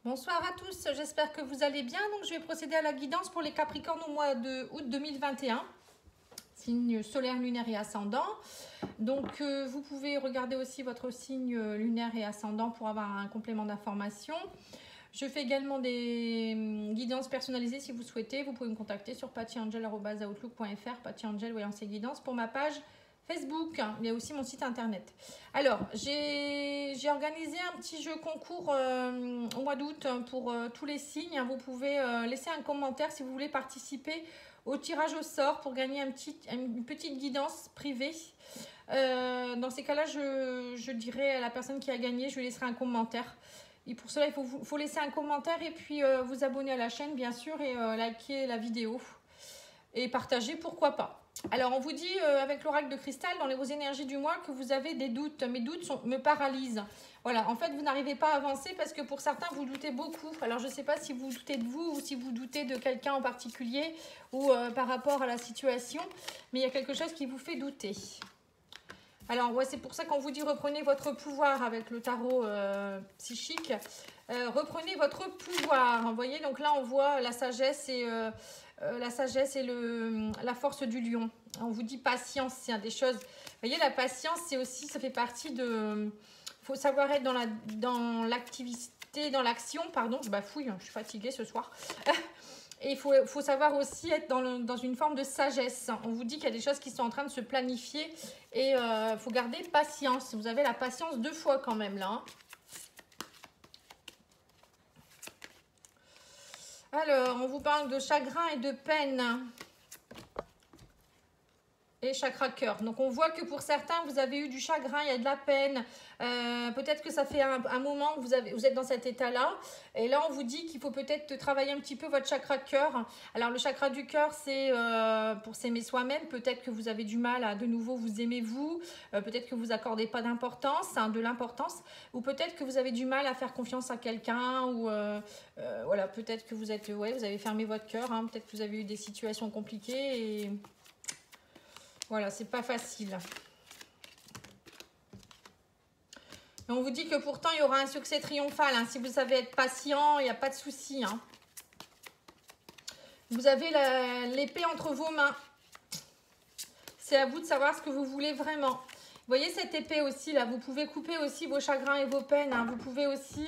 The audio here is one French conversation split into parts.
Bonsoir à tous, j'espère que vous allez bien. Donc, je vais procéder à la guidance pour les Capricornes au mois de août 2021, signe solaire, lunaire et ascendant. Donc, vous pouvez regarder aussi votre signe lunaire et ascendant pour avoir un complément d'information. Je fais également des guidances personnalisées si vous souhaitez. Vous pouvez me contacter sur pattyangel@outlook.fr, pattyangel voyance et guidance pour ma page Facebook. Il y a aussi mon site internet. Alors, j'ai organisé un petit jeu concours au mois d'août pour tous les signes. Vous pouvez laisser un commentaire si vous voulez participer au tirage au sort pour gagner une petite guidance privée. Dans ces cas-là, je dirai à la personne qui a gagné, je lui laisserai un commentaire. Et pour cela, il faut laisser un commentaire et puis vous abonner à la chaîne, bien sûr, et liker la vidéo. Et partager, pourquoi pas. Alors, on vous dit avec l'oracle de cristal, dans vos énergies du mois, que vous avez des doutes. Mes doutes me paralysent. Voilà, en fait, vous n'arrivez pas à avancer parce que pour certains, vous doutez beaucoup. Alors, je ne sais pas si vous doutez de vous ou si vous doutez de quelqu'un en particulier ou par rapport à la situation, mais il y a quelque chose qui vous fait douter. Alors, ouais, c'est pour ça qu'on vous dit reprenez votre pouvoir avec le tarot psychique. Reprenez votre pouvoir. Vous voyez, donc là, on voit la sagesse et la force du lion. On vous dit patience, c'est un des choses. Vous voyez, la patience, c'est aussi, ça fait partie de. Il faut savoir être dans l'activité, dans l'action, pardon. Je bafouille, je suis fatiguée ce soir. Et il faut savoir aussi être dans une forme de sagesse. On vous dit qu'il y a des choses qui sont en train de se planifier et il faut garder patience. Vous avez la patience 2 fois quand même là. Hein. Alors, on vous parle de chagrin et de peine. Et chakra cœur. Donc on voit que pour certains, vous avez eu du chagrin, il y a de la peine. Peut-être que ça fait un moment que vous êtes dans cet état-là. Et là, on vous dit qu'il faut peut-être travailler un petit peu votre chakra cœur. Alors le chakra du cœur, c'est pour s'aimer soi-même. Peut-être que vous avez du mal à de nouveau vous aimer vous. Peut-être que vous accordez pas d'importance, de l'importance. Ou peut-être que vous avez du mal à faire confiance à quelqu'un. Ou voilà, peut-être que vous avez fermé votre cœur. Hein. Peut-être que vous avez eu des situations compliquées et... Voilà, c'est pas facile. Et on vous dit que pourtant, il y aura un succès triomphal. Hein. Si vous savez être patient, il n'y a pas de souci. Hein. Vous avez l'épée entre vos mains. C'est à vous de savoir ce que vous voulez vraiment. Vous voyez cette épée aussi, là. Vous pouvez couper aussi vos chagrins et vos peines. Hein. Vous pouvez aussi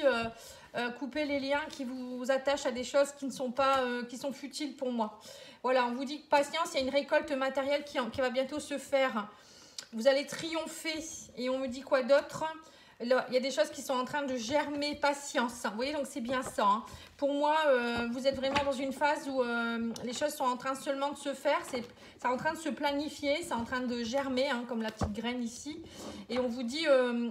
couper les liens qui vous attachent à des choses qui ne sont pas, qui sont futiles pour moi. Voilà, on vous dit que patience, il y a une récolte matérielle qui va bientôt se faire. Vous allez triompher. Et on me dit quoi d'autre? Là, il y a des choses qui sont en train de germer, patience. Vous voyez, donc c'est bien ça. Hein. Pour moi, vous êtes vraiment dans une phase où les choses sont en train seulement de se faire. C'est en train de se planifier, c'est en train de germer, hein, comme la petite graine ici. Et on vous dit,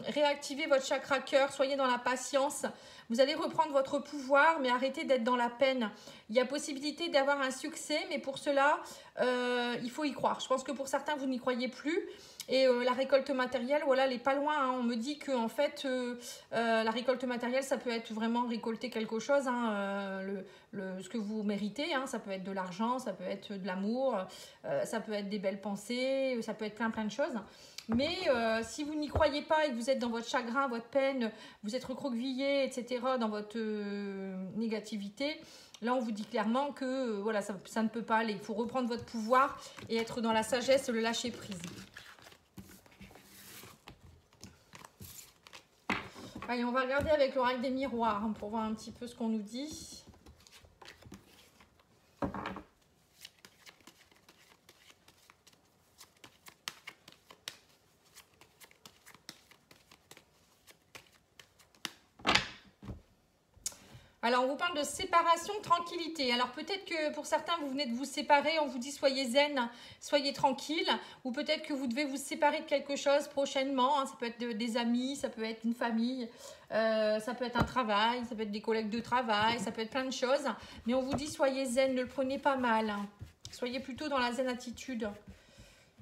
réactivez votre chakra cœur, soyez dans la patience. Vous allez reprendre votre pouvoir, mais arrêtez d'être dans la peine. Il y a possibilité d'avoir un succès, mais pour cela, il faut y croire. Je pense que pour certains, vous n'y croyez plus. Et la récolte matérielle, voilà, elle n'est pas loin. Hein. On me dit que en fait, la récolte matérielle, ça peut être vraiment récolter quelque chose, hein, ce que vous méritez. Hein. Ça peut être de l'argent, ça peut être de l'amour, ça peut être des belles pensées, ça peut être plein de choses. Mais si vous n'y croyez pas et que vous êtes dans votre chagrin, votre peine, vous êtes recroquevillé, etc., dans votre négativité, là, on vous dit clairement que voilà, ça ne peut pas aller. Il faut reprendre votre pouvoir et être dans la sagesse, le lâcher prise. Allez, on va regarder avec l'oracle des miroirs hein, pour voir un petit peu ce qu'on nous dit. Alors, on vous parle de séparation, tranquillité. Alors, peut-être que pour certains, vous venez de vous séparer. On vous dit soyez zen, soyez tranquille. Ou peut-être que vous devez vous séparer de quelque chose prochainement. Hein. Ça peut être des amis, ça peut être une famille, ça peut être un travail, ça peut être des collègues de travail, ça peut être plein de choses. Mais on vous dit soyez zen, ne le prenez pas mal. Hein. Soyez plutôt dans la zen attitude.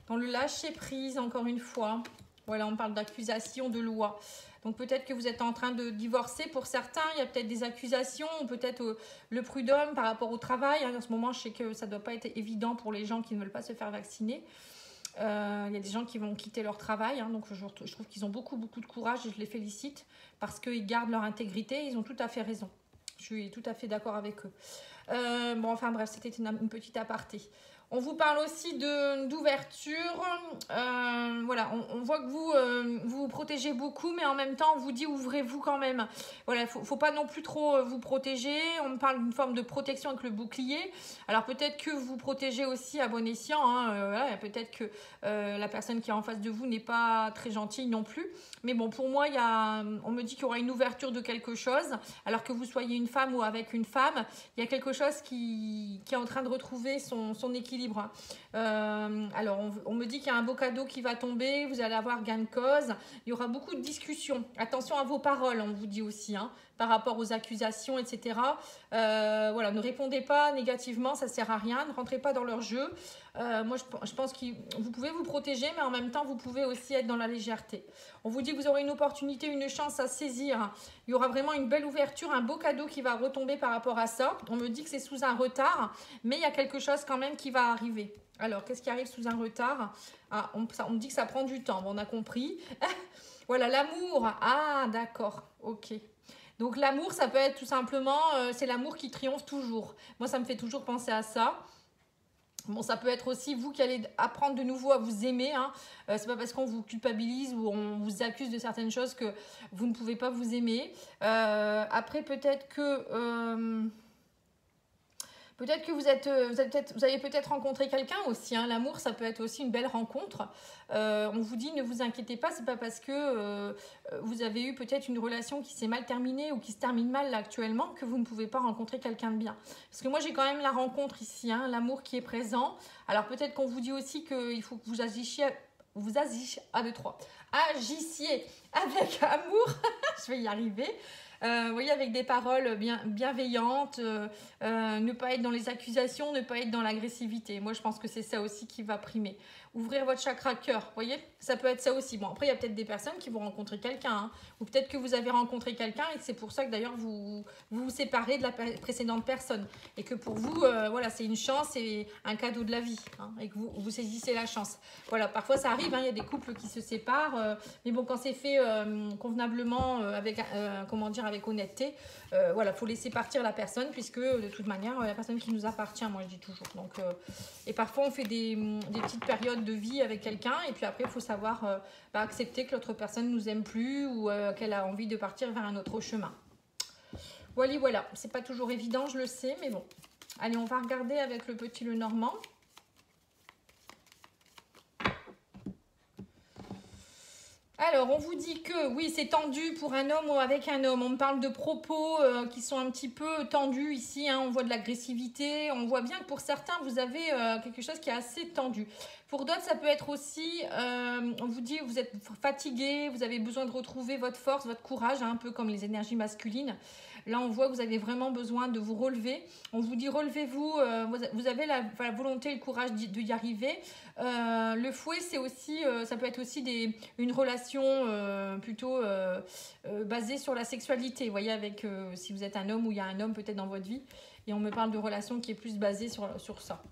Dans le lâcher prise, encore une fois. Voilà, on parle d'accusation, de loi. Donc peut-être que vous êtes en train de divorcer pour certains, il y a peut-être des accusations, ou peut-être le prud'homme par rapport au travail. En ce moment, je sais que ça ne doit pas être évident pour les gens qui ne veulent pas se faire vacciner. Il y a des gens qui vont quitter leur travail, hein, donc je trouve qu'ils ont beaucoup de courage et je les félicite parce qu'ils gardent leur intégrité, ils ont tout à fait raison. Je suis tout à fait d'accord avec eux. Bon, enfin bref, c'était une petite aparté. On vous parle aussi d'ouverture. Voilà, on voit que vous protégez beaucoup, mais en même temps, on vous dit ouvrez-vous quand même. Voilà, faut pas non plus trop vous protéger. On me parle d'une forme de protection avec le bouclier. Alors peut-être que vous protégez aussi à bon escient. Hein, voilà, peut-être que la personne qui est en face de vous n'est pas très gentille non plus. Mais bon, pour moi, on me dit qu'il y aura une ouverture de quelque chose. Alors que vous soyez une femme ou avec une femme, il y a quelque chose qui est en train de retrouver son équilibre. Alors, on me dit qu'il y a un beau cadeau qui va tomber, vous allez avoir gain de cause. Il y aura beaucoup de discussions. Attention à vos paroles, on vous dit aussi, hein, par rapport aux accusations, etc. Voilà, ne répondez pas négativement, ça ne sert à rien. Ne rentrez pas dans leur jeu. Moi, je pense que vous pouvez vous protéger, mais en même temps, vous pouvez aussi être dans la légèreté. On vous dit que vous aurez une opportunité, une chance à saisir. Il y aura vraiment une belle ouverture, un beau cadeau qui va retomber par rapport à ça. On me dit que c'est sous un retard, mais il y a quelque chose quand même qui va arriver. Alors, qu'est-ce qui arrive sous un retard? On me dit que ça prend du temps. Bon, on a compris. Voilà, l'amour. Ah, d'accord. Ok. Donc, l'amour, ça peut être tout simplement, c'est l'amour qui triomphe toujours. Moi, ça me fait toujours penser à ça. Bon, ça peut être aussi vous qui allez apprendre de nouveau à vous aimer. Hein. C'est pas parce qu'on vous culpabilise ou on vous accuse de certaines choses que vous ne pouvez pas vous aimer. Après, peut-être que vous avez peut-être rencontré quelqu'un aussi. Hein. L'amour, ça peut être aussi une belle rencontre. On vous dit, ne vous inquiétez pas, c'est pas parce que vous avez eu peut-être une relation qui s'est mal terminée ou qui se termine mal là, actuellement que vous ne pouvez pas rencontrer quelqu'un de bien. Parce que moi, j'ai quand même la rencontre ici, hein, l'amour qui est présent. Alors peut-être qu'on vous dit aussi qu'il faut que vous agissiez agissiez avec amour. Je vais y arriver. Vous voyez, avec des paroles bienveillantes, ne pas être dans les accusations, ne pas être dans l'agressivité. Moi, je pense que c'est ça aussi qui va primer. Ouvrir votre chakra cœur, vous voyez, ça peut être ça aussi. Bon, après, il y a peut-être des personnes qui vont rencontrer quelqu'un, hein, ou peut-être que vous avez rencontré quelqu'un et que c'est pour ça que d'ailleurs vous séparez de la précédente personne. Et que pour vous, voilà, c'est une chance et un cadeau de la vie, hein, et que vous saisissez la chance. Voilà, parfois ça arrive, hein, il y a des couples qui se séparent, mais bon, quand c'est fait convenablement, avec honnêteté, voilà, faut laisser partir la personne, puisque de toute manière, la personne qui nous appartient, moi je dis toujours. Donc, et parfois on fait des petites périodes de vie avec quelqu'un, et puis après il faut savoir accepter que l'autre personne ne nous aime plus ou qu'elle a envie de partir vers un autre chemin. Voilà, c'est pas toujours évident, je le sais, mais bon. Allez, on va regarder avec le petit Lenormand. Alors, on vous dit que oui, c'est tendu pour un homme ou avec un homme. On me parle de propos qui sont un petit peu tendus ici. Hein. On voit de l'agressivité. On voit bien que pour certains, vous avez quelque chose qui est assez tendu. Pour d'autres, ça peut être aussi, on vous dit, vous êtes fatigué, vous avez besoin de retrouver votre force, votre courage, hein, un peu comme les énergies masculines. Là, on voit que vous avez vraiment besoin de vous relever. On vous dit, relevez-vous, vous avez la volonté et le courage d'y arriver. Le fouet, c'est aussi, ça peut être aussi une relation plutôt basée sur la sexualité. Vous voyez, avec si vous êtes un homme ou il y a un homme peut-être dans votre vie. Et on me parle de relation qui est plus basée sur ça.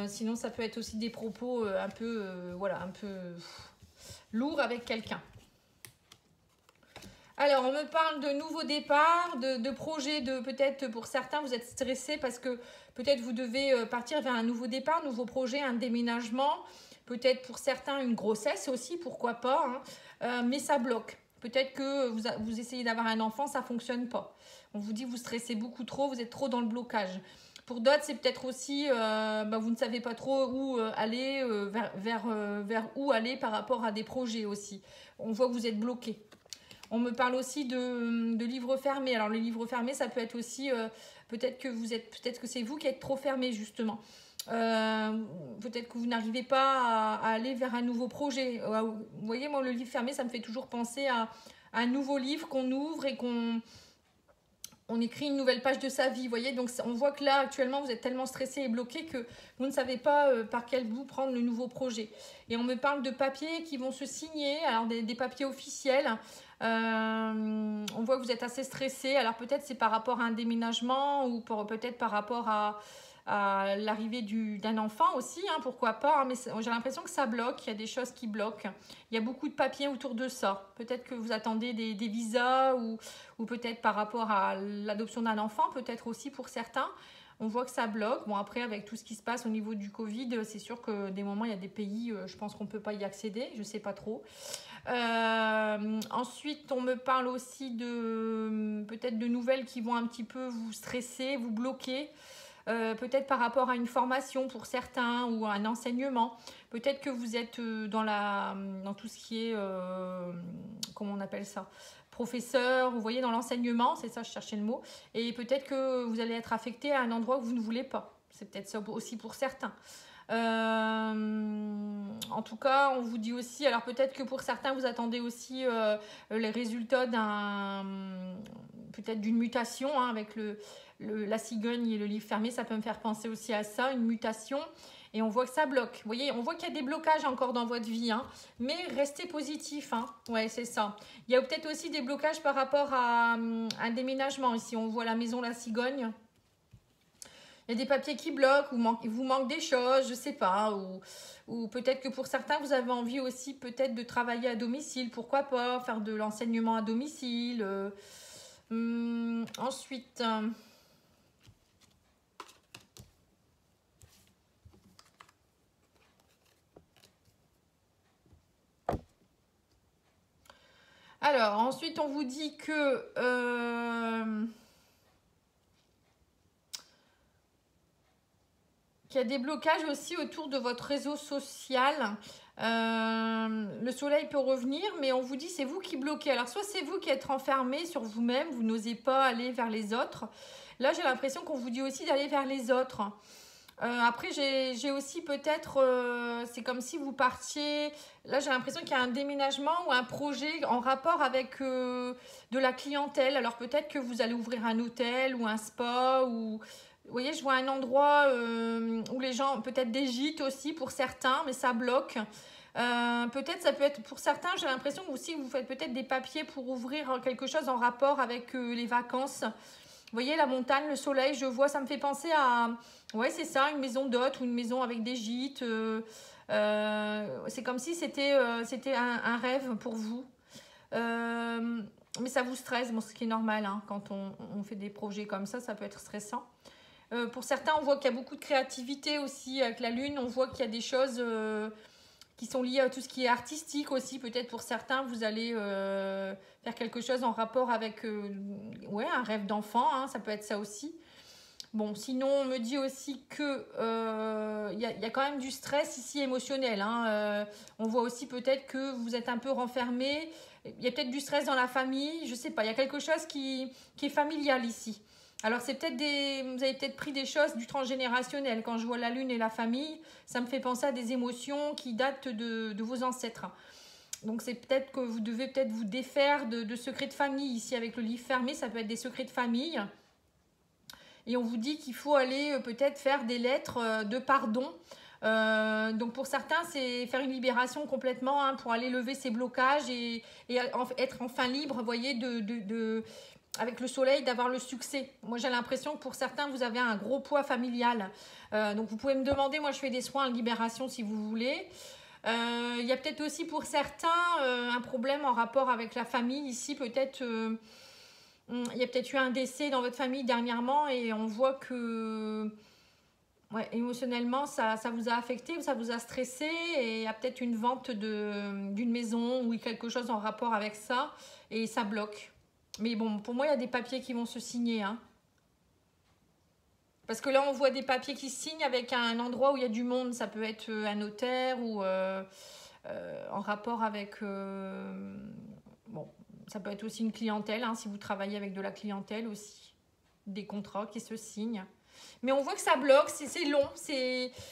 Sinon, ça peut être aussi des propos un peu lourds avec quelqu'un. Alors, on me parle de nouveaux départs, de projets, peut-être pour certains, vous êtes stressés parce que peut-être vous devez partir vers un nouveau départ, nouveau projet, un déménagement. Peut-être pour certains une grossesse aussi, pourquoi pas, hein, mais ça bloque. Peut-être que vous essayez d'avoir un enfant, ça ne fonctionne pas. On vous dit vous stressez beaucoup trop, vous êtes trop dans le blocage. Pour d'autres, c'est peut-être aussi, vous ne savez pas trop où aller, vers où aller par rapport à des projets aussi. On voit que vous êtes bloqué. On me parle aussi de livres fermés. Alors, les livres fermés, ça peut être aussi, peut-être que c'est vous qui êtes trop fermé, justement. Peut-être que vous n'arrivez pas à aller vers un nouveau projet. Vous voyez, moi, le livre fermé, ça me fait toujours penser à un nouveau livre qu'on ouvre et on écrit une nouvelle page de sa vie, vous voyez. Donc, on voit que là, actuellement, vous êtes tellement stressé et bloqué que vous ne savez pas par quel bout prendre le nouveau projet. Et on me parle de papiers qui vont se signer, alors des papiers officiels. On voit que vous êtes assez stressé. Alors, peut-être c'est par rapport à un déménagement ou peut-être par rapport à à l'arrivée d'un enfant aussi, hein, pourquoi pas, hein, mais j'ai l'impression que ça bloque, il y a des choses qui bloquent. Il y a beaucoup de papiers autour de ça. Peut-être que vous attendez des visas ou peut-être par rapport à l'adoption d'un enfant, peut-être aussi pour certains. On voit que ça bloque. Bon, après, avec tout ce qui se passe au niveau du Covid, c'est sûr que des moments, il y a des pays, je pense qu'on ne peut pas y accéder. Je ne sais pas trop. Ensuite, on me parle aussi de peut-être de nouvelles qui vont un petit peu vous stresser, vous bloquer. Peut-être par rapport à une formation pour certains ou à un enseignement. Peut-être que vous êtes dans tout ce qui est, comment on appelle ça, professeur, vous voyez, dans l'enseignement, c'est ça, je cherchais le mot. Et peut-être que vous allez être affecté à un endroit où vous ne voulez pas. C'est peut-être ça aussi pour certains. En tout cas, on vous dit aussi, alors peut-être que pour certains, vous attendez aussi les résultats peut-être d'une mutation, hein, avec la cigogne et le livre fermé, ça peut me faire penser aussi à ça, une mutation. Et on voit que ça bloque. Vous voyez, on voit qu'il y a des blocages encore dans votre vie, hein, mais restez positif. Hein. Ouais, c'est ça. Il y a peut-être aussi des blocages par rapport à un déménagement. Ici, on voit la maison La Cigogne. Il y a des papiers qui bloquent, ou il vous manque des choses, je sais pas. Ou peut-être que pour certains, vous avez envie aussi peut-être de travailler à domicile. Pourquoi pas faire de l'enseignement à domicile. Ensuite... Alors, ensuite, on vous dit que qu'il y a des blocages aussi autour de votre réseau social. Le soleil peut revenir, mais on vous dit c'est vous qui bloquez. Alors, soit c'est vous qui êtes renfermé sur vous-même, vous n'osez pas aller vers les autres. Là, j'ai l'impression qu'on vous dit aussi d'aller vers les autres. Après, j'ai aussi peut-être, c'est comme si vous partiez, là j'ai l'impression qu'il y a un déménagement ou un projet en rapport avec de la clientèle. Alors peut-être que vous allez ouvrir un hôtel ou un spa ou, vous voyez, je vois un endroit où les gens, peut-être des gîtes aussi pour certains, mais ça bloque. Peut-être ça peut être pour certains, j'ai l'impression aussi que vous faites peut-être des papiers pour ouvrir quelque chose en rapport avec les vacances. Vous voyez, la montagne, le soleil, je vois, ça me fait penser à... Ouais, c'est ça, une maison d'hôte ou une maison avec des gîtes. C'est comme si c'était un rêve pour vous. Mais ça vous stresse, bon, ce qui est normal, hein, quand on fait des projets comme ça peut être stressant. Pour certains, on voit qu'il y a beaucoup de créativité aussi avec la lune. On voit qu'il y a des choses qui sont liées à tout ce qui est artistique aussi. Peut-être pour certains, vous allez faire quelque chose en rapport avec ouais, un rêve d'enfant, hein, ça peut être ça aussi. Bon, sinon, on me dit aussi que y a quand même du stress ici émotionnel. Hein. On voit aussi peut-être que vous êtes un peu renfermé. Il y a peut-être du stress dans la famille. Je ne sais pas, il y a quelque chose qui est familial ici. Alors, c'est peut-être vous avez peut-être pris des choses du transgénérationnel. Quand je vois la lune et la famille, ça me fait penser à des émotions qui datent de vos ancêtres. Donc, c'est peut-être que vous devez peut-être vous défaire de secrets de famille. Ici, avec le livre fermé, ça peut être des secrets de famille. Et on vous dit qu'il faut aller peut-être faire des lettres de pardon. Donc pour certains, c'est faire une libération complètement, hein, pour aller lever ces blocages et être enfin libre, vous voyez, avec le soleil, d'avoir le succès. Moi, j'ai l'impression que pour certains, vous avez un gros poids familial. Donc vous pouvez me demander, moi je fais des soins en libération si vous voulez. Il y a peut-être aussi pour certains un problème en rapport avec la famille. Ici, peut-être... il y a peut-être eu un décès dans votre famille dernièrement et on voit que ouais, émotionnellement ça vous a affecté, ça vous a stressé et il y a peut-être une vente d'une maison ou quelque chose en rapport avec ça et ça bloque. Mais bon, pour moi, il y a des papiers qui vont se signer. Hein. Parce que là, on voit des papiers qui se signent avec un endroit où il y a du monde. Ça peut être un notaire ou en rapport avec... bon, ça peut être aussi une clientèle, hein, si vous travaillez avec de la clientèle aussi. Des contrats qui se signent. Mais on voit que ça bloque, c'est long.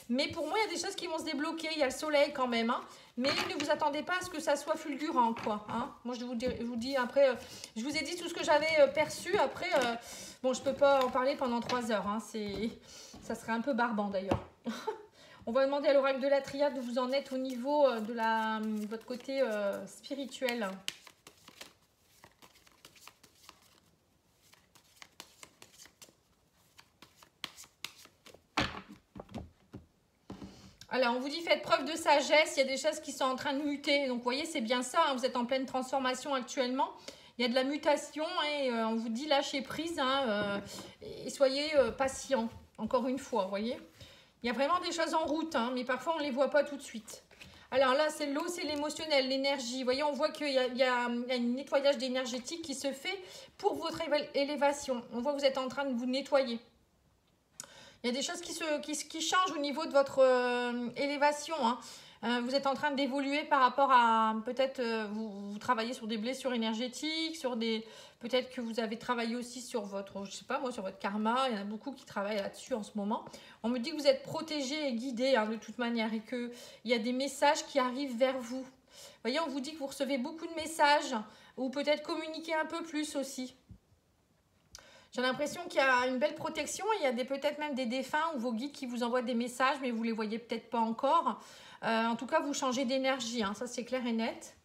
Mais pour moi, il y a des choses qui vont se débloquer. Il y a le soleil quand même. Hein. Mais ne vous attendez pas à ce que ça soit fulgurant, quoi. Hein. Moi, je vous dis après... je vous ai dit tout ce que j'avais perçu. Après, bon, je ne peux pas en parler pendant 3 heures. Hein. Ça serait un peu barbant, d'ailleurs. On va demander à l'oracle de la triade de vous en être au niveau de votre côté spirituel. Alors, on vous dit faites preuve de sagesse. Il y a des choses qui sont en train de muter. Donc, vous voyez, c'est bien ça. Hein, vous êtes en pleine transformation actuellement. Il y a de la mutation et on vous dit lâchez prise hein, et soyez patient. Encore une fois, vous voyez. Il y a vraiment des choses en route, hein, mais parfois on ne les voit pas tout de suite. Alors là, c'est l'eau, c'est l'émotionnel, l'énergie. Vous voyez, on voit qu'il y a un nettoyage d'énergétique qui se fait pour votre élévation. On voit que vous êtes en train de vous nettoyer. Il y a des choses qui changent au niveau de votre élévation. Hein. Vous êtes en train d'évoluer par rapport à... Peut-être vous travaillez sur des blessures énergétiques, sur des... Peut-être que vous avez travaillé aussi sur votre... Je sais pas moi, sur votre karma. Il y en a beaucoup qui travaillent là-dessus en ce moment. On me dit que vous êtes protégé et guidé hein, de toute manière et qu'il y a des messages qui arrivent vers vous. Vous voyez, on vous dit que vous recevez beaucoup de messages ou peut-être communiquer un peu plus aussi. J'ai l'impression qu'il y a une belle protection. Il y a peut-être même des défunts ou vos guides qui vous envoient des messages, mais vous ne les voyez peut-être pas encore. En tout cas, vous changez d'énergie. Hein, ça, c'est clair et net.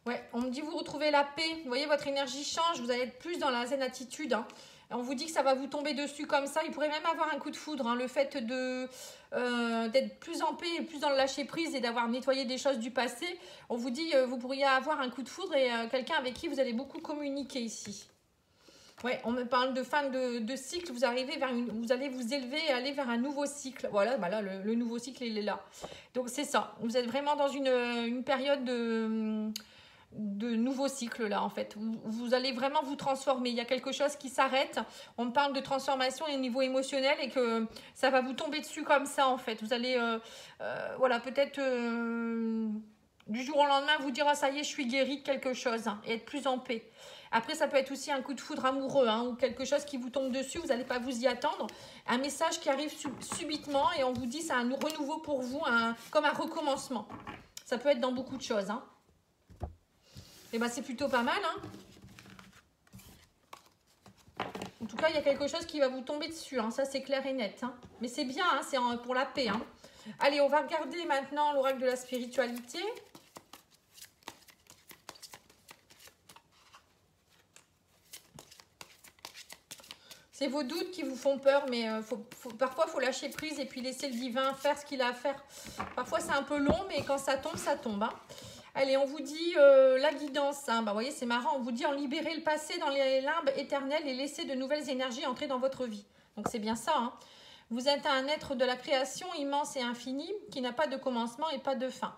Ouais, on me dit vous retrouvez la paix. Vous voyez, votre énergie change. Vous allez être plus dans la zen attitude. Hein. On vous dit que ça va vous tomber dessus comme ça. Il pourrait même avoir un coup de foudre. Hein, le fait d'être plus en paix et plus dans le lâcher prise et d'avoir nettoyé des choses du passé. On vous dit vous pourriez avoir un coup de foudre et quelqu'un avec qui vous allez beaucoup communiquer ici. Ouais, on me parle de fin de cycle, vous allez vous élever et aller vers un nouveau cycle. Voilà, bah là, le nouveau cycle, il est là. Donc, c'est ça. Vous êtes vraiment dans une période de nouveau cycle, là, en fait. Vous allez vraiment vous transformer. Il y a quelque chose qui s'arrête. On me parle de transformation au niveau émotionnel et que ça va vous tomber dessus comme ça, en fait. Vous allez, voilà, peut-être... du jour au lendemain, vous dire, ah, ça y est, je suis guérie de quelque chose hein, et être plus en paix. Après, ça peut être aussi un coup de foudre amoureux hein, ou quelque chose qui vous tombe dessus, vous n'allez pas vous y attendre. Un message qui arrive subitement et on vous dit c'est un renouveau pour vous, comme un recommencement. Ça peut être dans beaucoup de choses. Hein. Et ben c'est plutôt pas mal. Hein. En tout cas, il y a quelque chose qui va vous tomber dessus. Hein. Ça, c'est clair et net. Hein. Mais c'est bien, hein, c'est pour la paix. Hein. Allez, on va regarder maintenant l'oracle de la spiritualité. C'est vos doutes qui vous font peur, mais parfois, il faut lâcher prise et puis laisser le divin faire ce qu'il a à faire. Parfois, c'est un peu long, mais quand ça tombe, ça tombe. Hein. Allez, on vous dit la guidance. Hein. Bah, vous voyez, c'est marrant. On vous dit en libérer le passé dans les limbes éternelles et laisser de nouvelles énergies entrer dans votre vie. Donc, c'est bien ça. Hein. Vous êtes un être de la création immense et infini qui n'a pas de commencement et pas de fin.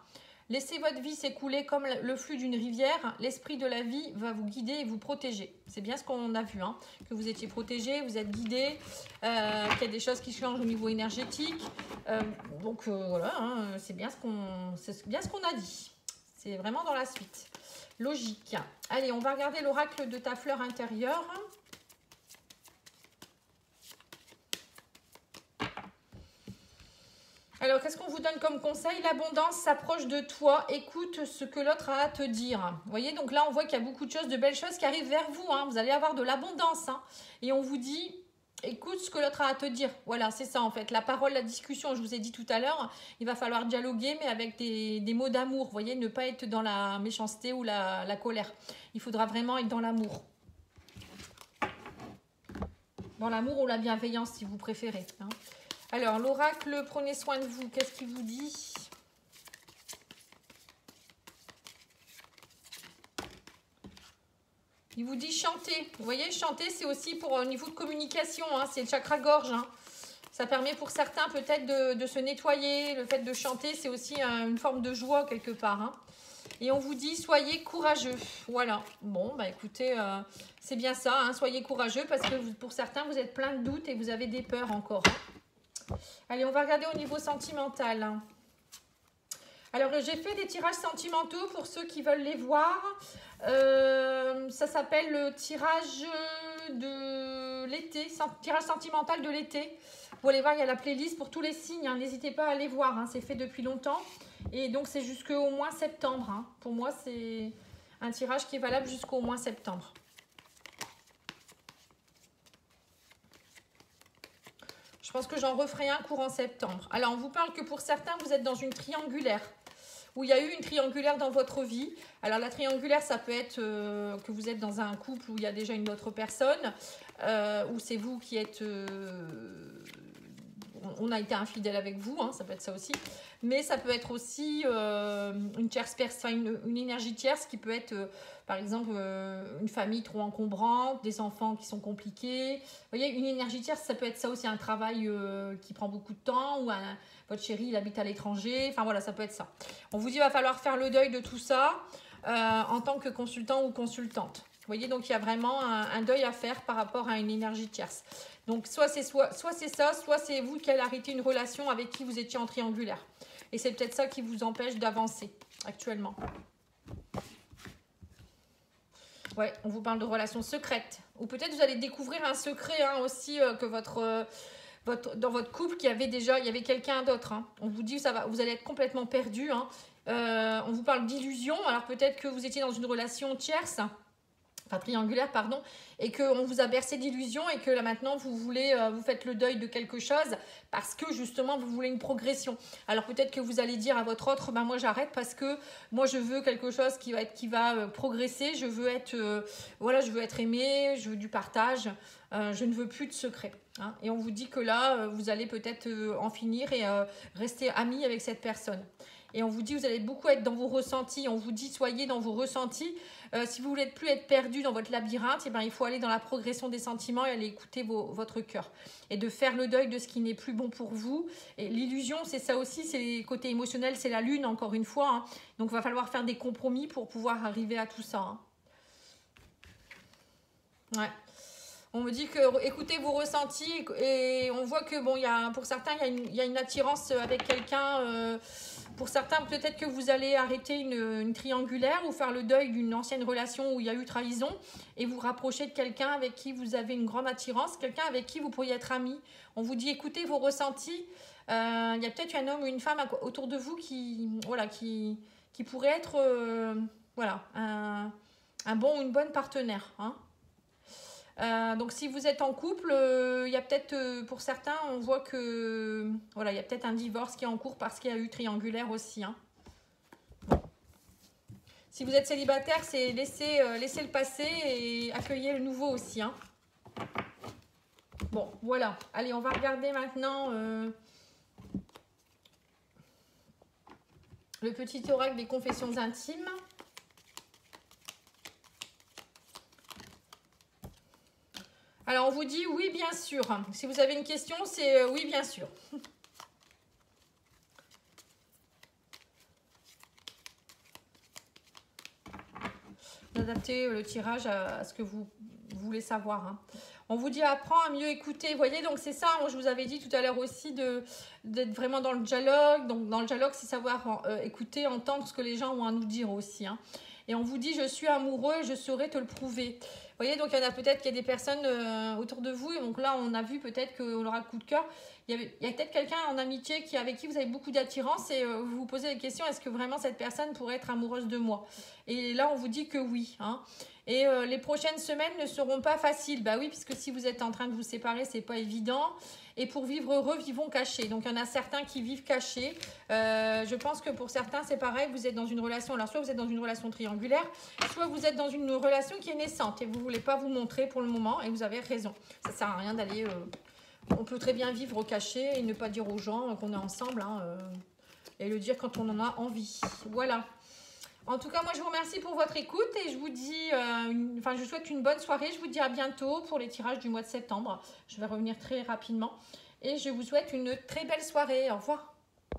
Laissez votre vie s'écouler comme le flux d'une rivière. L'esprit de la vie va vous guider et vous protéger. C'est bien ce qu'on a vu, hein, que vous étiez protégé, vous êtes guidé, qu'il y a des choses qui changent au niveau énergétique. Donc voilà, hein, c'est bien ce qu'on a dit. C'est vraiment dans la suite. Logique. Allez, on va regarder l'oracle de ta fleur intérieure. Alors, qu'est-ce qu'on vous donne comme conseil? L'abondance s'approche de toi. Écoute ce que l'autre a à te dire. Vous voyez, donc là, on voit qu'il y a beaucoup de choses, de belles choses qui arrivent vers vous. Hein. Vous allez avoir de l'abondance. Hein. Et on vous dit, écoute ce que l'autre a à te dire. Voilà, c'est ça en fait. La parole, la discussion, je vous ai dit tout à l'heure, il va falloir dialoguer, mais avec des mots d'amour. Vous voyez, ne pas être dans la méchanceté ou la colère. Il faudra vraiment être dans l'amour. Dans l'amour ou la bienveillance, si vous préférez. Hein. Alors, l'oracle, prenez soin de vous. Qu'est-ce qu'il vous dit? Il vous dit chanter. Vous voyez, chanter, c'est aussi pour au niveau de communication. Hein, c'est le chakra-gorge. Hein. Ça permet pour certains peut-être de se nettoyer. Le fait de chanter, c'est aussi une forme de joie quelque part. Hein. Et on vous dit, soyez courageux. Voilà. Bon, bah écoutez, c'est bien ça. Hein, soyez courageux parce que pour certains, vous êtes plein de doutes et vous avez des peurs encore. Allez, on va regarder au niveau sentimental. Alors, j'ai fait des tirages sentimentaux pour ceux qui veulent les voir. Ça s'appelle le tirage de l'été, tirage sentimental de l'été. Vous allez voir, il y a la playlist pour tous les signes. Hein. N'hésitez pas à aller voir, hein. C'est fait depuis longtemps. Et donc, c'est jusqu'au mois septembre. Hein. Pour moi, c'est un tirage qui est valable jusqu'au mois septembre. Je pense que j'en referai un courant septembre. Alors, on vous parle que pour certains, vous êtes dans une triangulaire. Où il y a eu une triangulaire dans votre vie. Alors, la triangulaire, ça peut être que vous êtes dans un couple où il y a déjà une autre personne. Ou c'est vous qui êtes on a été infidèle avec vous, hein, ça peut être ça aussi. Mais ça peut être aussi une tierce personne, une énergie tierce qui peut être, par exemple, une famille trop encombrante, des enfants qui sont compliqués. Vous voyez, une énergie tierce, ça peut être ça aussi, un travail qui prend beaucoup de temps, ou votre chéri, il habite à l'étranger. Enfin voilà, ça peut être ça. On vous dit, il va falloir faire le deuil de tout ça en tant que consultant ou consultante. Vous voyez, donc il y a vraiment un deuil à faire par rapport à une énergie tierce. Donc soit c'est ça, soit c'est vous qui allez arrêter une relation avec qui vous étiez en triangulaire. Et c'est peut-être ça qui vous empêche d'avancer actuellement. Ouais, on vous parle de relations secrètes. Ou peut-être vous allez découvrir un secret hein, aussi que dans votre couple il y avait quelqu'un d'autre. Hein. On vous dit vous allez être complètement perdu. Hein. On vous parle d'illusion. Alors peut-être que vous étiez dans une relation tierce. Enfin triangulaire, pardon, et qu'on vous a bercé d'illusions et que là maintenant vous faites le deuil de quelque chose parce que justement vous voulez une progression. Alors peut-être que vous allez dire à votre autre, ben moi j'arrête parce que moi je veux quelque chose qui va progresser, je veux être aimé, je veux du partage, je ne veux plus de secrets. Hein. Et on vous dit que là vous allez peut-être en finir et rester amis avec cette personne. Et on vous dit, vous allez beaucoup être dans vos ressentis. On vous dit, soyez dans vos ressentis. Si vous voulez plus être perdu dans votre labyrinthe, eh ben, il faut aller dans la progression des sentiments et aller écouter votre cœur. Et de faire le deuil de ce qui n'est plus bon pour vous. Et l'illusion, c'est ça aussi, c'est le côté émotionnel, c'est la lune, encore une fois. Hein. Donc, il va falloir faire des compromis pour pouvoir arriver à tout ça. Hein. Ouais. On me dit que écoutez vos ressentis et on voit que bon, pour certains, il y a une attirance avec quelqu'un. Pour certains, peut-être que vous allez arrêter une triangulaire ou faire le deuil d'une ancienne relation où il y a eu trahison et vous rapprocher de quelqu'un avec qui vous avez une grande attirance, quelqu'un avec qui vous pourriez être amis. On vous dit écoutez vos ressentis. Il y a peut-être un homme ou une femme autour de vous qui pourrait être un bon ou une bonne partenaire. Hein. Donc si vous êtes en couple, il y a peut-être pour certains, on voit que il y a peut-être un divorce qui est en cours parce qu'il y a eu triangulaire aussi. Hein. Bon. Si vous êtes célibataire, c'est laisser le passé et accueillir le nouveau aussi. Hein. Bon, voilà. Allez, on va regarder maintenant le petit oracle des confessions intimes. Alors, on vous dit oui, bien sûr. Si vous avez une question, c'est oui, bien sûr. Adaptez le tirage à ce que vous voulez savoir. Hein. On vous dit apprends à mieux écouter. Vous voyez, donc c'est ça, moi je vous avais dit tout à l'heure aussi d'être vraiment dans le dialogue. Donc dans le dialogue, c'est savoir écouter, entendre ce que les gens ont à nous dire aussi. Hein. Et on vous dit je suis amoureux et je saurai te le prouver. Vous voyez, donc il y en a peut-être qu'il y a des personnes autour de vous. Et donc là, on a vu peut-être qu'on aura le coup de cœur. Il y a peut-être quelqu'un en amitié avec qui vous avez beaucoup d'attirance et vous vous posez la question, est-ce que vraiment cette personne pourrait être amoureuse de moi? Et là, on vous dit que oui. Hein. Et les prochaines semaines ne seront pas faciles. Bah oui, puisque si vous êtes en train de vous séparer, c'est pas évident. Et pour vivre heureux, vivons cachés. Donc, il y en a certains qui vivent cachés. Je pense que pour certains, c'est pareil. Vous êtes dans une relation. Alors, soit vous êtes dans une relation triangulaire, soit vous êtes dans une relation qui est naissante et vous ne voulez pas vous montrer pour le moment. Et vous avez raison. Ça ne sert à rien d'aller... on peut très bien vivre caché et ne pas dire aux gens qu'on est ensemble. Hein, et le dire quand on en a envie. Voilà. En tout cas, moi, je vous remercie pour votre écoute et je vous dis, je vous souhaite une bonne soirée. Je vous dis à bientôt pour les tirages du mois de septembre. Je vais revenir très rapidement et je vous souhaite une très belle soirée. Au revoir.